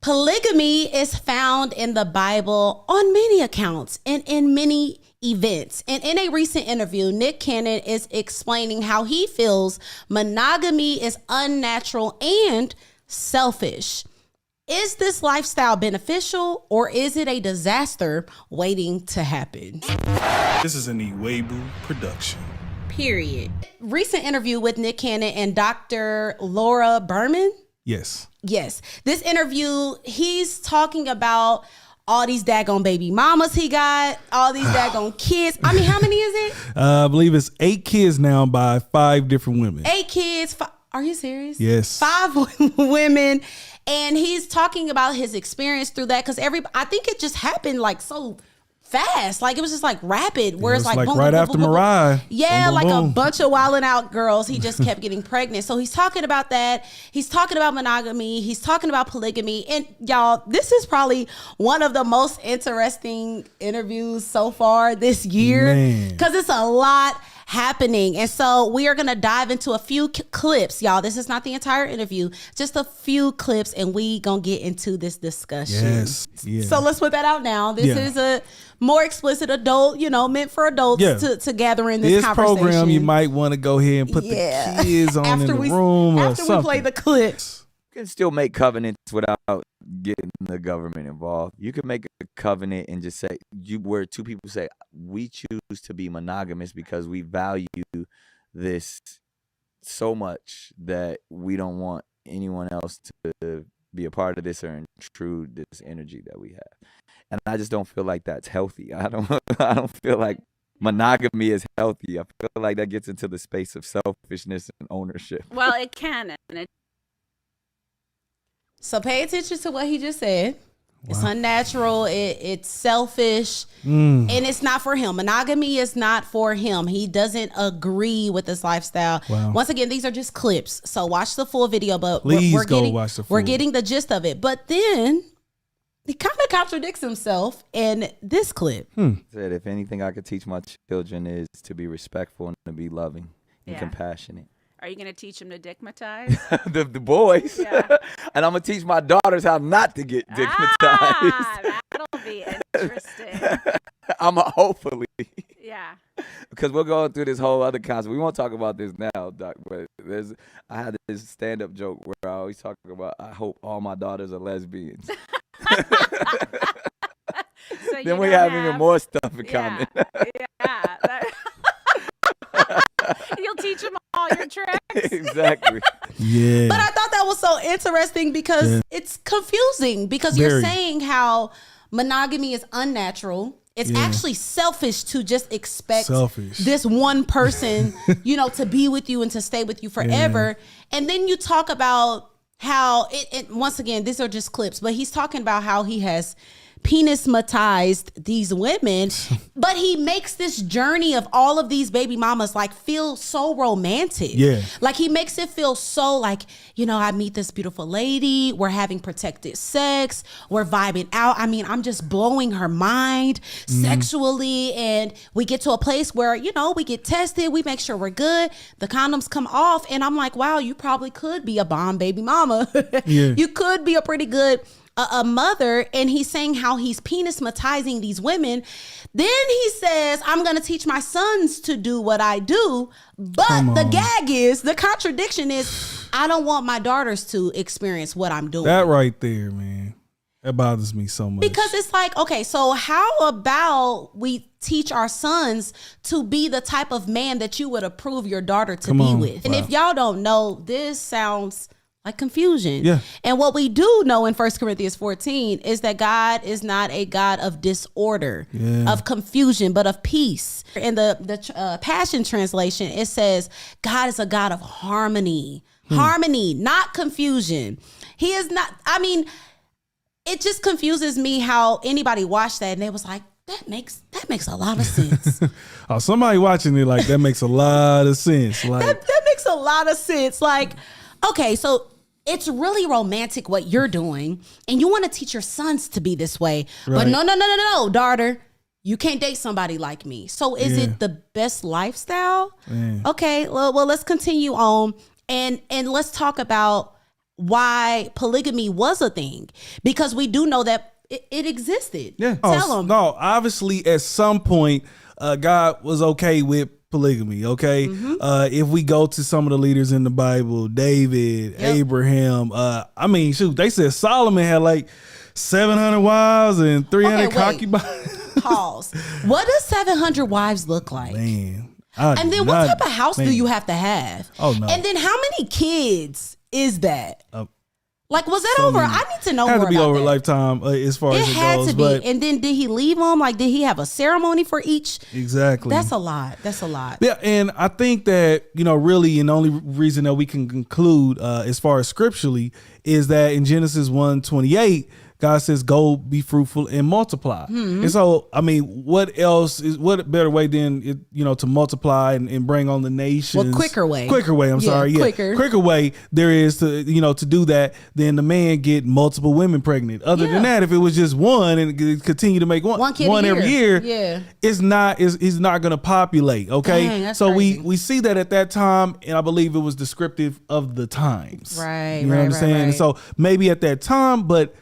Polygamy is found in the Bible on many accounts and in many events. And in a recent interview, Nick Cannon is explaining how he feels monogamy is unnatural and selfish. Is this lifestyle beneficial or is it a disaster waiting to happen? This is an Iwebu production. Period. Recent interview with Nick Cannon and Dr. Laura Berman. Yes. This interview, he's talking about all these daggone baby mamas he got, all these daggone kids. I mean, how many is it? I believe it's 8 kids now by 5 different women. 8 kids. Are you serious? Yes. 5 women. And he's talking about his experience through that because I think it just happened like so fast. Like it was just like rapid. Where it's like boom, right boom, after boom, boom, Mariah. Yeah, boom, like boom. a bunch of wilding out girls. He just kept getting pregnant. So he's talking about that. He's talking about monogamy. He's talking about polygamy. And y'all, this is probably one of the most interesting interviews so far this year because it's a lot happening. And so we are going to dive into a few clips, y'all. This is not the entire interview, just a few clips, and we going to get into this discussion. Yes. Yeah. So let's put that out now. This is a more explicit adult, meant for adults to gather in this conversation. Program, you might want to go ahead and put the kids on in the room or something. After we play the clips. You can still make covenants without getting the government involved. You can make a covenant and just say, where two people say, we choose to be monogamous because we value this so much that we don't want anyone else to be a part of this or intrude this energy that we have. And I just don't feel like that's healthy. I don't feel like monogamy is healthy. I feel like that gets into the space of selfishness and ownership. Well, it can. So pay attention to what he just said. Wow. It's unnatural. It's selfish. And it's not for him. Monogamy is not for him. He doesn't agree with this lifestyle. Wow. Once again, these are just clips. So watch the full video. But we're getting the gist of it. But then he kind of contradicts himself in this clip. Said, if anything I could teach my children is to be respectful and to be loving and compassionate. Are you going to teach them to dickmatize? the boys. Yeah. And I'm going to teach my daughters how not to get dickmatized. That'll be interesting. Hopefully. Yeah. Because we're going through this whole other concept. We won't talk about this now, Doc, but I had this stand-up joke where I always talk about, I hope all my daughters are lesbians. So then we have even more stuff in common. You'll teach them all your tricks. Exactly. Yeah. But I thought that was so interesting because it's confusing because you're saying how monogamy is unnatural. It's actually selfish to just expect this one person, to be with you and to stay with you forever. Yeah. And then you talk about how once again, these are just clips, but he's talking about how he has penismatized these women, but he makes this journey of all of these baby mamas like feel so romantic. Yeah. Like he makes it feel so like, I meet this beautiful lady, we're having protected sex, we're vibing out. I mean, I'm just blowing her mind sexually, and we get to a place where, we get tested, we make sure we're good, the condoms come off, and I'm like, wow, you probably could be a bomb baby mama. You could be a pretty good a mother. And he's saying how he's penismatizing these women. Then he says, I'm going to teach my sons to do what I do. But the contradiction is, I don't want my daughters to experience what I'm doing. That right there, man. That bothers me so much. Because it's like, okay, so how about we teach our sons to be the type of man that you would approve your daughter to be with? And if y'all don't know, this sounds like confusion. Yeah. And what we do know in 1 Corinthians 14 is that God is not a God of disorder, of confusion, but of peace. In the Passion Translation, it says God is a God of harmony. Harmony, not confusion. He is not, it just confuses me how anybody watched that and they was like, that makes a lot of sense. Somebody watching it like, that makes a lot of sense. Like that makes a lot of sense. Like, okay, so it's really romantic what you're doing, and you want to teach your sons to be this way. Right. But no, daughter, you can't date somebody like me. So is it the best lifestyle? Okay, well, let's continue on, and let's talk about why polygamy was a thing, because we do know that it existed. Yeah. Tell them. No, obviously at some point, God was okay with polygamy. Okay. If we go to some of the leaders in the Bible, David, Abraham, I mean, shoot, they said Solomon had like 700 wives and 300 concubines. Pause. What does 700 wives look like? Man. And then what type of house do you have to have? Oh, no. And then how many kids is that? Like, was that over? I need to know more about that. Had to be over a lifetime as far as it goes. It had to be. But And then did he leave them? Like, did he have a ceremony for each? Exactly. That's a lot. That's a lot. Yeah, and I think that, really, and the only reason that we can conclude as far as scripturally is that in Genesis 1:28, God says, go be fruitful and multiply. And so, I mean, what better way than, to multiply and bring on the nations? Well, quicker way. Quicker way there is to, to do that than the man get multiple women pregnant. Other than that, if it was just one and continue to make one kid every year, he's not going to populate. Okay. Dang, that's so crazy. we see that at that time, and I believe it was descriptive of the times. Right. You know what I'm saying? Right. And so maybe at that time, but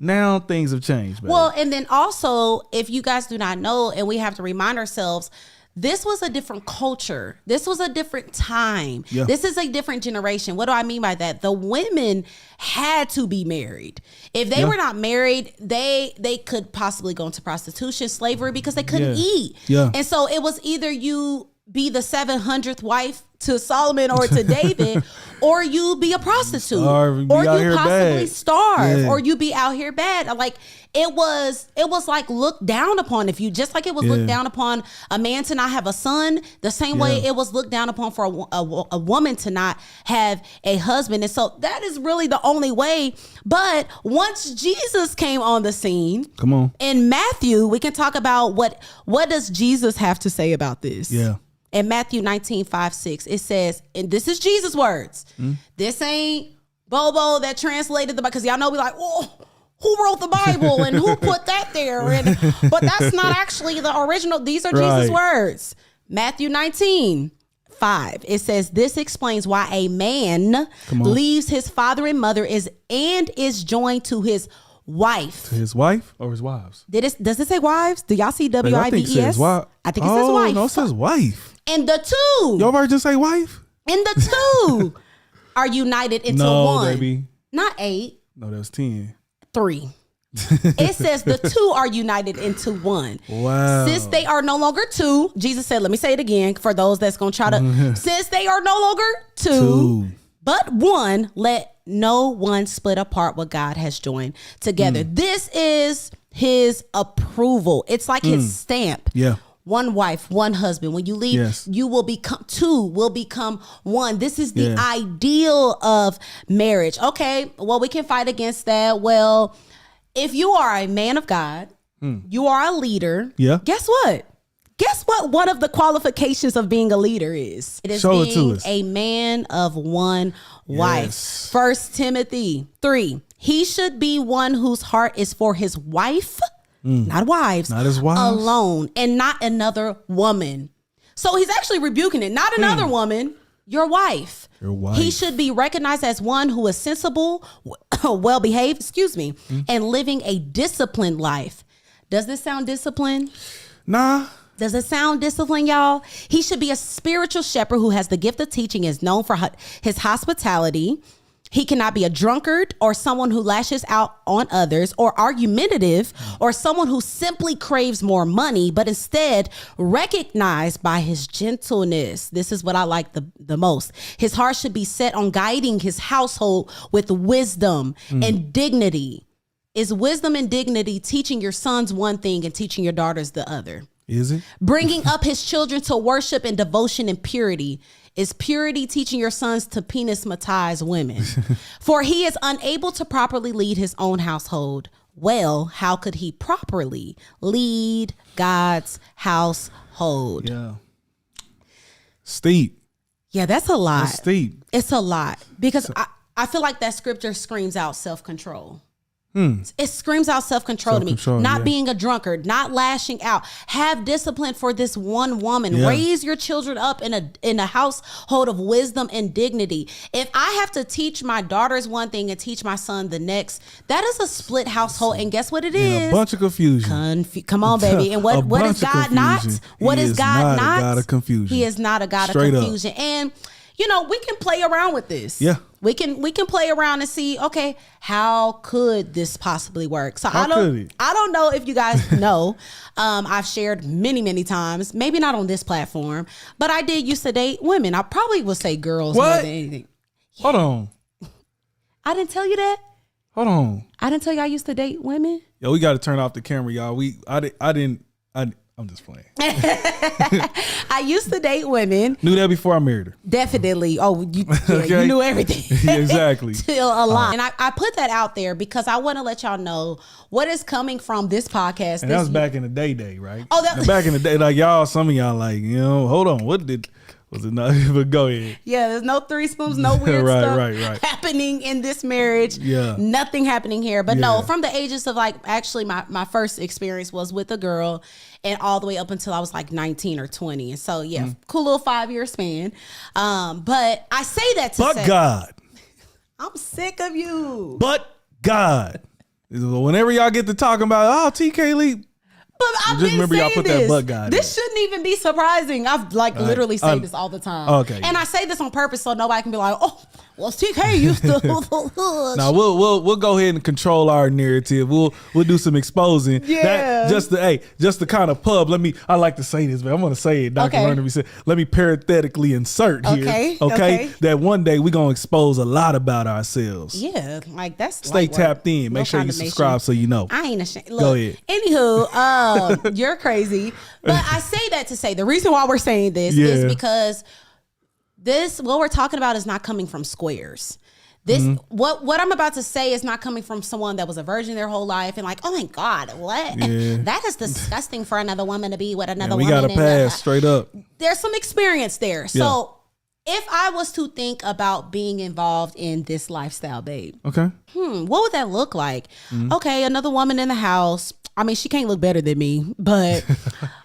now things have changed, baby. Well, and then also, if you guys do not know, and we have to remind ourselves, this was a different culture. This was a different time. Yeah. This is a different generation. What do I mean by that? The women had to be married. If they were not married, they could possibly go into prostitution, slavery, because they couldn't eat. Yeah. And so it was either you be the 700th wife to Solomon or to David, or you be a prostitute, or you possibly starve, or you be out here bad. Like it was like looked down upon. If you just like it was looked down upon a man to not have a son, the same way it was looked down upon for a woman to not have a husband. And so that is really the only way. But once Jesus came on the scene, come on, in Matthew, we can talk about what does Jesus have to say about this? Yeah. In Matthew 19:5-6, it says, and this is Jesus' words. This ain't Bobo that translated the Bible, because y'all know we like, oh, who wrote the Bible and who put that there? But that's not actually the original. These are Jesus' words. Matthew 19:5. It says, this explains why a man leaves his father and mother and is joined to his wife. To his wife or his wives? Does it say wives? Do y'all see WIVES? I think it says wife. No, it says wife. And the two. Your version say wife? And the two are united into one. No, baby. Not 8. No, that's 10. 3. It says the two are united into one. Wow. Since they are no longer two, Jesus said, let me say it again for those that's going to try to, since they are no longer two, but one, let no one split apart what God has joined together. This is his approval. It's like his stamp. Yeah. One wife, one husband. When you leave, you will become two, will become one. This is the ideal of marriage. Okay, well, we can fight against that. Well, if you are a man of God, you are a leader. Yeah. Guess what? Guess what one of the qualifications of being a leader is? It is being a man of one wife. 1 Timothy 3. He should be one whose heart is for his wife, not wives, not his wives alone, and not another woman. So he's actually rebuking it. Not another woman, your wife. Your wife. He should be recognized as one who is sensible, well behaved, and living a disciplined life. Does this sound disciplined? Nah. Does it sound disciplined, y'all? He should be a spiritual shepherd who has the gift of teaching, is known for his hospitality. He cannot be a drunkard or someone who lashes out on others, or argumentative, or someone who simply craves more money, but instead recognized by his gentleness. This is what I like the most. His heart should be set on guiding his household with wisdom and dignity. Is wisdom and dignity teaching your sons one thing and teaching your daughters the other? Is it? Bringing up his children to worship and devotion and purity. Is purity teaching your sons to penis-matize women? For he is unable to properly lead his own household. Well, how could he properly lead God's household? Yeah. Steep. Yeah, that's a lot. That's steep. It's a lot. Because I feel like that scripture screams out self-control. It screams out self-control to me. Not yeah. being a drunkard, not lashing out. Have discipline for this one woman. Yeah. Raise your children up in a household of wisdom and dignity. If I have to teach my daughters one thing and teach my son the next, that is a split household. And guess what it is? A bunch of confusion. Come on, baby. And what is God not? What is God not? A God of confusion. He is not a God Straight of confusion. Up. And we can play around with this. Yeah. We can play around and see, okay, how could this possibly work? So I don't know if you guys know. I've shared many times, maybe not on this platform, but I did used to date women. I probably would say girls more than anything. Yeah. Hold on. I didn't tell you that? Hold on. I didn't tell you I used to date women? Yo, we got to turn off the camera, y'all. I'm just playing. I used to date women. Knew that before I married her. Definitely. Oh, you knew everything. Yeah, exactly. Till a lot. And I put that out there because I want to let y'all know what is coming from this podcast. And that was back in the day, right? Oh, that back in the day. Like some of y'all like, hold on. Was it not? But go ahead. Yeah, there's no threesomes, no weird right. happening in this marriage. Yeah. Nothing happening here. But no, from the ages of actually my first experience was with a girl and all the way up until I was like 19 or 20. And so, cool little 5-year span. But I say that to say. But God. I'm sick of you. But God. Whenever y'all get to talking about, TK Lee. But I've just been remember y'all put this. that butt guy. This shouldn't even be surprising. I've literally say this all the time. Okay. And I say this on purpose so nobody can be like, oh, well, TK used to. Now we'll go ahead and control our narrative. We'll do some exposing. Yeah. Just the kind of pub. I like to say this, but I'm gonna say it. Dr. Lerner said, let me parenthetically insert here. Okay. That one day we're gonna expose a lot about ourselves. Yeah, that's stay tapped in. Make sure you subscribe so you know. I ain't ashamed. Look, go ahead. Anywho, you're crazy. But I say that to say the reason why we're saying this is because what we're talking about is not coming from squares. This what I'm about to say is not coming from someone that was a virgin their whole life and like, oh my God, what? Yeah. That is disgusting for another woman to be with another woman. We gotta pass straight up. There's some experience there. So if I was to think about being involved in this lifestyle, babe, okay, what would that look like? Okay, another woman in the house. I mean, she can't look better than me, but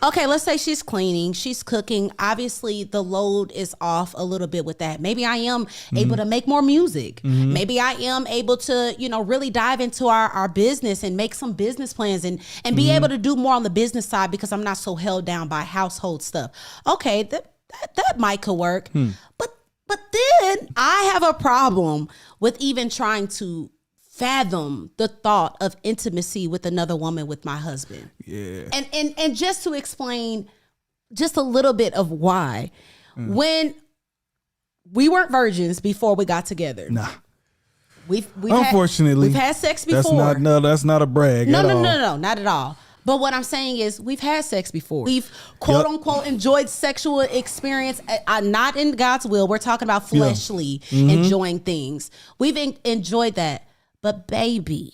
okay, let's say she's cleaning, she's cooking. Obviously, the load is off a little bit with that. Maybe I am able to make more music. Maybe I am able to, really dive into our business and make some business plans and be able to do more on the business side because I'm not so held down by household stuff. Okay, that might could work. But then I have a problem with even trying to fathom the thought of intimacy with another woman with my husband. Yeah. And just to explain just a little bit of why. When we weren't virgins before we got together. Nah. Unfortunately, we've had sex before. That's not a brag. No, not at all. But what I'm saying is we've had sex before. We've quote unquote enjoyed sexual experience, not in God's will. We're talking about fleshly enjoying things. We've enjoyed that. But baby,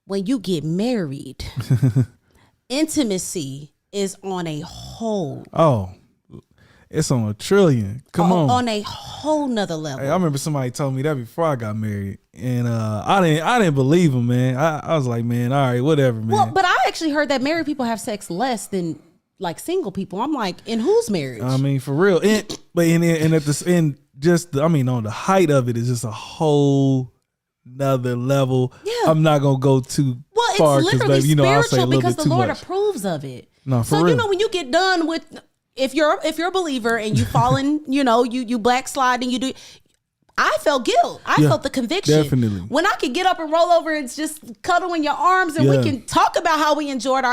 when you get married, intimacy is on a whole. Oh, it's on a trillion. Come on. On a whole nother level. Hey, I remember somebody told me that before I got married. And I didn't believe him, man. I was like, man, all right, whatever, man. Well, but I actually heard that married people have sex less than like single people. I'm like, in whose marriage? I mean, for real. On the height of it is just a whole another level. Yeah. I'm not gonna go too far because baby, I'll say a little because bit the Lord much. Approves of it. No, for real. When you get done with, if you're a believer and you fall in, you backslide and you do. I felt guilt. I felt the conviction. Definitely. When I could get up and roll over and just cuddle in your arms and we can talk about how we enjoyed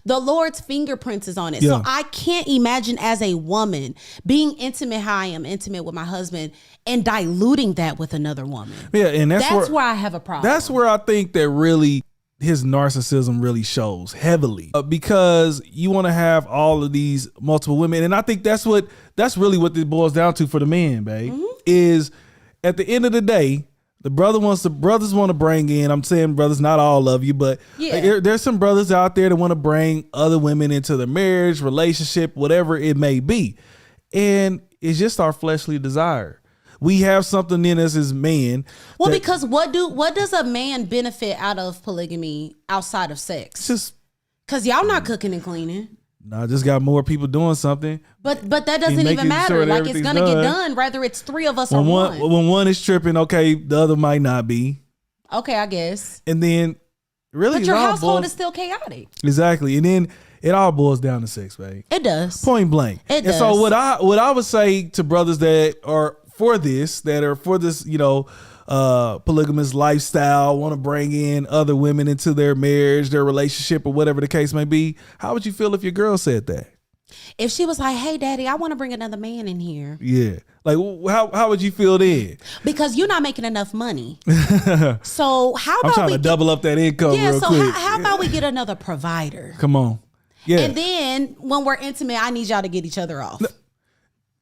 the Lord's fingerprints is on it. Yeah. So I can't imagine as a woman being intimate how I am intimate with my husband and diluting that with another woman. Yeah, and that's where I have a problem. That's where I think that really his narcissism really shows heavily because you want to have all of these multiple women. And I think that's really what it boils down to for the man, babe, is at the end of the day, brothers want to bring in, I'm saying brothers, not all of you, but there's some brothers out there that want to bring other women into the marriage, relationship, whatever it may be. And it's just our fleshly desire. we have something in us as men. Well, because what does a man benefit out of polygamy outside of sex? Just because y'all not cooking and cleaning. No, just got more people doing something. But that doesn't even matter. Sure like it's gonna get done, whether it's three of us or one. When one is tripping, okay, the other might not be. Okay, I guess. And then really, but your household is still chaotic. Exactly, and then it all boils down to sex, babe. It does. Point blank. It does. So what I would say to brothers that are for this, polygamous lifestyle, want to bring in other women into their marriage, their relationship, or whatever the case may be, how would you feel if your girl said that? If she was like, "Hey, daddy, I want to bring another man in here." Yeah. Like, how would you feel then? Because you're not making enough money. So how about I'm trying to double up that income real quick. Yeah, so how about we get another provider? Come on. Yeah. And then when we're intimate, I need y'all to get each other off.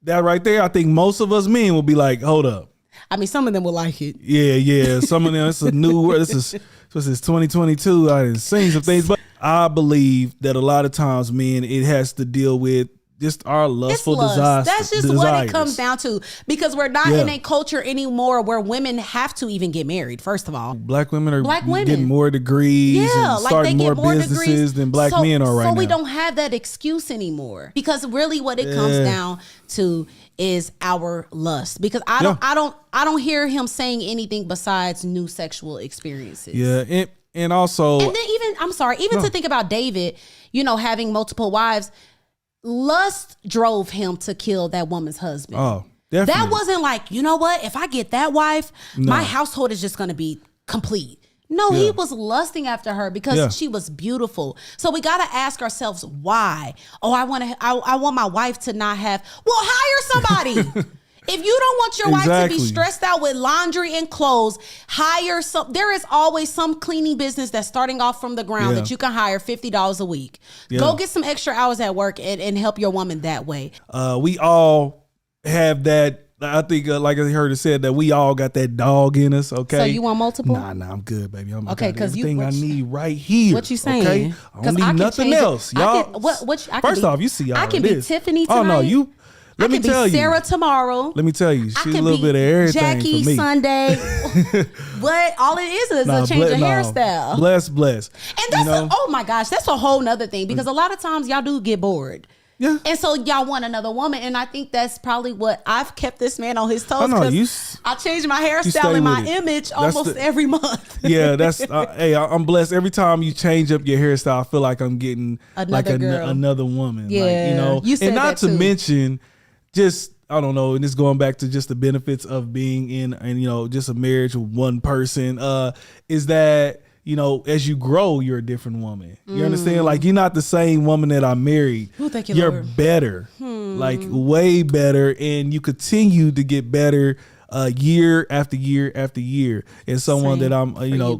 That right there, I think most of us men will be like, hold up. I mean, some of them will like it. Yeah. Some of them, it's a new word. This is 2022. I didn't seen some things, but I believe that a lot of times, men, it has to deal with just our lustful desires. That's just what it comes down to, because we're not in a culture anymore where women have to even get married. First of all, black women are getting more degrees and starting more businesses than black men are right now. So we don't have that excuse anymore, because really what it comes down to is our lust. Because I don't hear him saying anything besides new sexual experiences. Yeah, and also, and then even to think about David, having multiple wives. Lust drove him to kill that woman's husband. Oh, definitely. That wasn't like, you know what? If I get that wife, my household is just going to be complete. No, he was lusting after her because she was beautiful. So we got to ask ourselves why. Oh, I want my wife to not have. Well, hire somebody. If you don't want your wife to be stressed out with laundry and clothes, hire some. There is always some cleaning business that's starting off from the ground that you can hire $50 a week. Yeah. Go get some extra hours at work and help your woman that way. We all have that. I think, like I heard it said, that we all got that dog in us. Okay. So you want multiple? Nah, I'm good, baby. I'm okay. Because everything I need right here. What you saying? Okay? I don't need nothing else, y'all. First off, you see all I can be Tiffany tonight. Oh no, you. Let me tell you, Sarah tomorrow. Let me tell you, she's a little bit of everything Jackie for me. Sunday. But all it is a change of hairstyle. Bless. And that's oh my gosh, that's a whole nother thing, because a lot of times y'all do get bored. Yeah. And so y'all want another woman, and I think that's probably what I've kept this man on his toes. I change my hairstyle and my image almost every month. Yeah, that's hey, I'm blessed. Every time you change up your hairstyle, I feel like I'm getting another woman. Yeah, like, you said and not that to too. mention, just I don't know, and it's going back to just the benefits of being in just a marriage with one person. Is that as you grow, you're a different woman. You understand? Like, you're not the same woman that I married. Oh, thank you, you're Lord. better, like way better, and you continue to get better year after year after year. And someone that I'm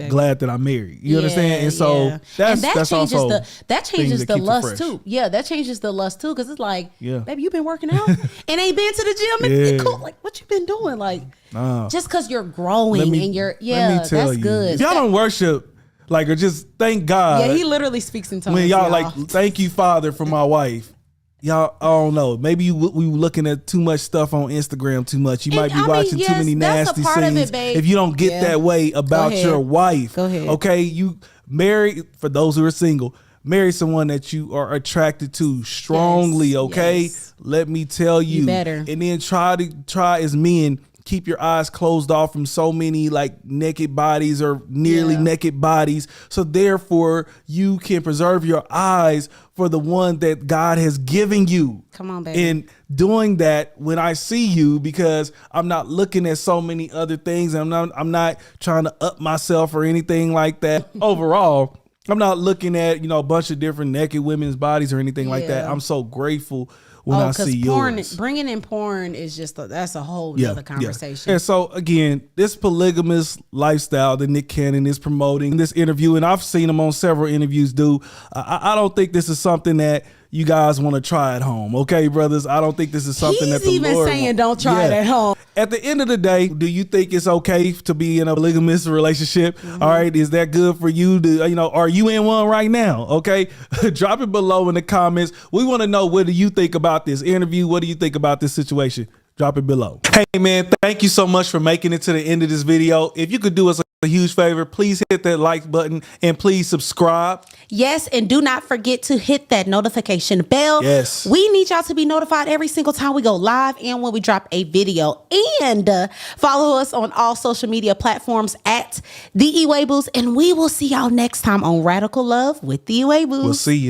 glad that I married. You understand? And so that changes the lust too. Yeah, that changes the lust too, because it's like, baby, you been working out and ain't been to the gym. And cool. Like, what you been doing? Like, just because you're growing and you're that's good. If y'all don't worship. Like, or just thank God. Yeah, he literally speaks in tongues. When y'all like, thank you, Father, for my wife. Y'all, I don't know. Maybe we looking at too much stuff on Instagram too much. You might be watching too many nasty scenes. If you don't get that way about your wife. Go ahead. Okay, you marry, for those who are single, marry someone that you are attracted to strongly. Okay, let me tell you. Better. And then try as men. Keep your eyes closed off from so many like naked bodies or nearly naked bodies. So therefore you can preserve your eyes for the one that God has given you. Come on, baby. And doing that when I see you, because I'm not looking at so many other things. I'm not trying to up myself or anything like that. Overall, I'm not looking at, a bunch of different naked women's bodies or anything like that. I'm so grateful when I see yours. Bringing in porn is that's a whole other conversation. And so again, this polygamous lifestyle that Nick Cannon is promoting in this interview, and I've seen him on several interviews, I don't think this is something that you guys want to try at home. Okay, brothers? I don't think this is something that the even Lord saying don't try it at home. At the end of the day, do you think it's okay to be in a polygamous relationship? Mm-hmm. All right. Is that good for you? Are you in one right now? Okay. Drop it below in the comments. We want to know, what do you think about this interview? What do you think about this situation? Drop it below. Hey man, thank you so much for making it to the end of this video. If you could do us a huge favor, please hit that like button and please subscribe. Yes, and do not forget to hit that notification bell. Yes. We need y'all to be notified every single time we go live and when we drop a video. And follow us on all social media platforms at The Ewables. And we will see y'all next time on Radical Love with The Ewables. We'll see you.